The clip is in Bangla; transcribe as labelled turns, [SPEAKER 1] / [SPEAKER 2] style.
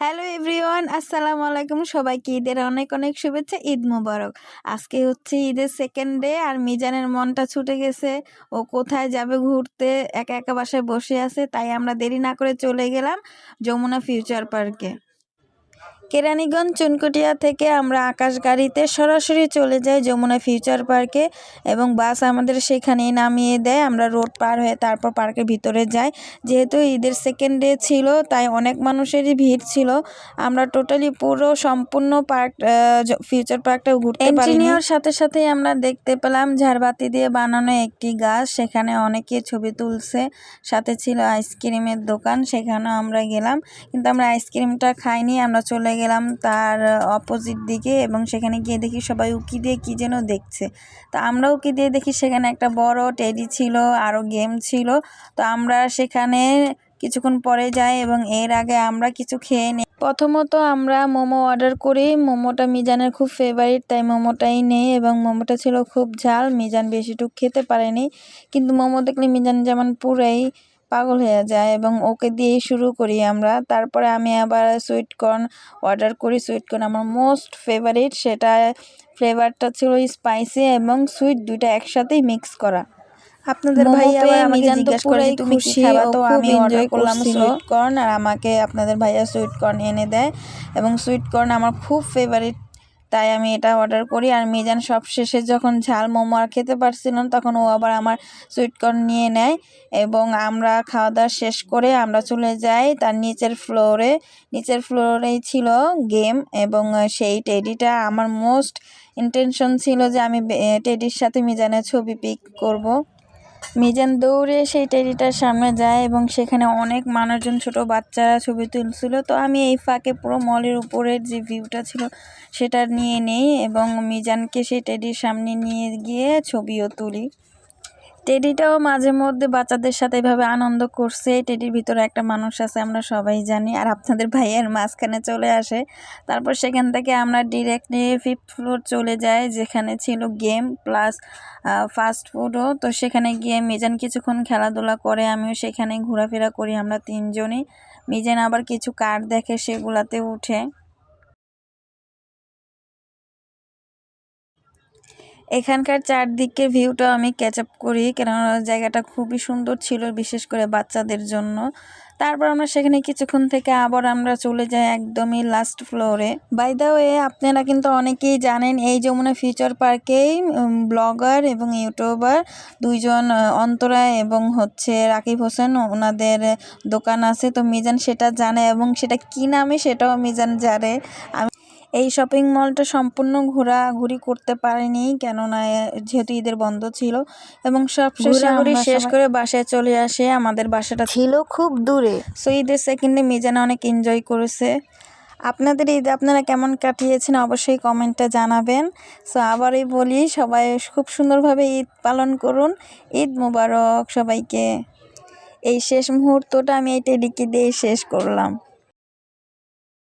[SPEAKER 1] হ্যালো এভরিওয়ান, আসসালামু আলাইকুম। সবাইকে ঈদের অনেক অনেক শুভেচ্ছা। ঈদ মোবারক। আজকে হচ্ছে ঈদের সেকেন্ড ডে, আর মিজানের মনটা ছুটে গেছে। ও কোথায় যাবে ঘুরতে, একা একা বাসায় বসে আছে। তাই আমরা দেরি না করে চলে গেলাম যমুনা ফিউচার পার্কে। কেরানীগঞ্জ চুনকুটিয়া থেকে আমরা আকাশ গাড়িতে সরাসরি চলে যাই যমুনা ফিউচার পার্কে, এবং বাস আমাদের সেখানেই নামিয়ে দেয়। আমরা রোড পার হয়ে তারপর পার্কের ভিতরে যাই। যেহেতু ঈদের সেকেন্ড ডে ছিল, তাই অনেক মানুষেরই ভিড় ছিল। আমরা টোটালি পুরো সম্পূর্ণ পার্ক ফিউচার পার্কটা ঘুরতে পারিনি। এন্ট্রি নেওয়ার সাথে সাথেই আমরা দেখতে পেলাম ঝাড়বাতি দিয়ে বানানো একটি গাছ, সেখানে অনেকে ছবি তুলছে। সাথে ছিল আইসক্রিমের দোকান, সেখানেও আমরা গেলাম, কিন্তু আমরা আইসক্রিমটা খাইনি। আমরা চলে গেলাম তার অপোজিট দিকে, এবং সেখানে গিয়ে দেখি সবাই উকি দিয়ে কী যেন দেখছে। তো আমরা উকি দিয়ে দেখি সেখানে একটা বড় টেডি ছিল, আরও গেম ছিল। তো আমরা সেখানে কিছুক্ষণ পরে যাই, এবং এর আগে আমরা কিছু খেয়ে নিই। প্রথমত আমরা মোমো অর্ডার করি। মোমোটা মিজানের খুব ফেভারিট, তাই মোমোটাই নেই, এবং মোমোটা ছিল খুব ঝাল। মিজান বেশিটুকু খেতে পারেনি, কিন্তু মোমো দেখলে মিজান যেমন পুরাই পাগল হয়ে যায়, এবং ওকে দিয়েই শুরু করি আমরা। তারপরে আমি আবার সুইট কর্ন অর্ডার করি। সুইট কর্ন আমার মোস্ট ফেভারিট, সেটা ফ্লেভারটা ছিল স্পাইসি এবং সুইট, দুইটা একসাথেই মিক্স করা। আপনাদের ভাই আবার আমাকে জিজ্ঞাসা করে যে তুমি কি খাবা, তো আমি অর্ডার করলাম সুইট কর্ন, আর আমাকে আপনাদের ভাইয়া সুইট কর্ন এনে দেয়, এবং সুইট কর্ন আমার খুব ফেভারিট, তাই আমি এটা অর্ডার করি। আর মিজান সব শেষে যখন ঝাল মোমো আর খেতে পারছিল না, তখন ও আবার আমার সুইট কর্ন নিয়ে নেয়, এবং আমরা খাওয়া দাওয়া শেষ করে আমরা চলে যাই তার নিচের ফ্লোরে। নিচের ফ্লোরেই ছিল গেম, এবং সেই টেডিটা আমার মোস্ট ইন্টেনশন ছিল যে আমি টেডির সাথে মিজানের ছবি পিক করব। মিজান দৌড়ে সেই টেডিটার সামনে যায়, এবং সেখানে অনেক মানুষজন, ছোট বাচ্চারা ছবি তুলছিল। তো আমি এই ফাঁকে পুরো মলের উপরের যে ভিউটা ছিল সেটা নিয়ে নেই, এবং মিজানকে সেই টেডির সামনে নিয়ে গিয়ে ছবিও তুলি। টেডিটাও মাঝে মধ্যে বাচ্চাদের সাথে এভাবে আনন্দ করছে। টেডির ভিতরে একটা মানুষ আছে, আমরা সবাই জানি। আর আপনাদের ভাইয়ের মাঝখানে চলে আসে। তারপর সেখান থেকে আমরা ডিরেক্টলি 5th ফ্লোর চলে যাই, যেখানে ছিল গেম প্লাস ফাস্ট ফুডও। তো সেখানে গিয়ে মিজান কিছুক্ষণ খেলাধুলা করে, আমিও সেখানে ঘোরাফেরা করি, আমরা তিনজনই। মিজান আবার কিছু কার্ড দেখে, সেগুলাতে উঠে। এখানকার চারদিকের ভিউটা আমি ক্যাচ আপ করি, কেননা জায়গাটা খুবই সুন্দর ছিল, বিশেষ করে বাচ্চাদের জন্য। তারপর আমরা সেখানে কিছুক্ষণ থেকে আবার আমরা চলে যাই একদমই লাস্ট ফ্লোরে। বাই দ্য ওয়ে, আপনারা কিন্তু অনেকেই জানেন এই যমুনা ফিউচার পার্কেই ব্লগার এবং ইউটিউবার দুইজন, অন্তরা এবং হচ্ছে রাকিব হোসেন, ওনাদের দোকান আছে। তো মিজান সেটা জানে, এবং সেটা কী নামে সেটাও মিজান জানে। এই শপিং মলটা সম্পূর্ণ ঘোরাঘুরি করতে পারিনি, কেননা যেহেতু ঈদের বন্ধ ছিল, এবং সব ঘোরাঘুরি শেষ করে বাসায় চলে আসে। আমাদের বাসাটা ছিল খুব দূরে। সো ঈদের সেকেন্ডে মিজান অনেক এনজয় করেছে। আপনাদের ঈদ আপনারা কেমন কাটিয়েছেন অবশ্যই কমেন্টে জানাবেন। সো আবারই বলি, সবাই খুব সুন্দরভাবে ঈদ পালন করুন। ঈদ মোবারক সবাইকে। এই শেষ মুহূর্তটা আমি এই টেডিকে দিয়ে শেষ করলাম।